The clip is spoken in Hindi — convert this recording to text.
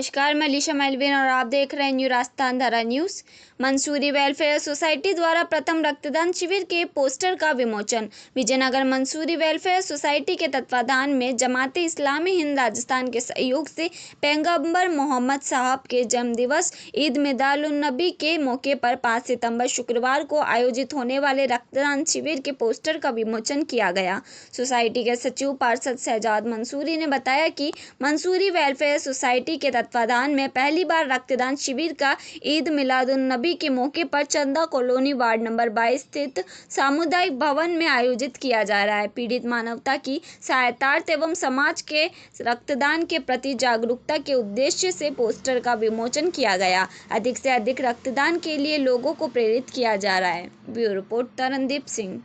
नमस्कार, मैं लिशा मेलविन और आप देख रहे हैं न्यू राजस्थान धारा न्यूज़। मंसूरी वेलफेयर सोसाइटी द्वारा प्रथम रक्तदान शिविर के पोस्टर का विमोचन। विजयनगर मंसूरी वेलफेयर सोसाइटी के तत्वाधान में जमाते इस्लामी हिंद राजस्थान के सहयोग से पैगंबर मोहम्मद साहब के जन्मदिवस ईद मिलादुन्नबी के मौके पर 5 सितंबर शुक्रवार को आयोजित होने वाले रक्तदान शिविर के पोस्टर का विमोचन किया गया। सोसाइटी के सचिव पार्षद शहजाद मंसूरी ने बताया कि मंसूरी वेलफेयर सोसाइटी के तत्वाधान में पहली बार रक्तदान शिविर का ईद मिलादुन्नबी के मौके पर चंदा कॉलोनी वार्ड नंबर 22 स्थित सामुदायिक भवन में आयोजित किया जा रहा है। पीड़ित मानवता की सहायतार्थ एवं समाज के रक्तदान के प्रति जागरूकता के उद्देश्य से पोस्टर का विमोचन किया गया। अधिक से अधिक रक्तदान के लिए लोगों को प्रेरित किया जा रहा है। Bureau report Tarandeep Singh.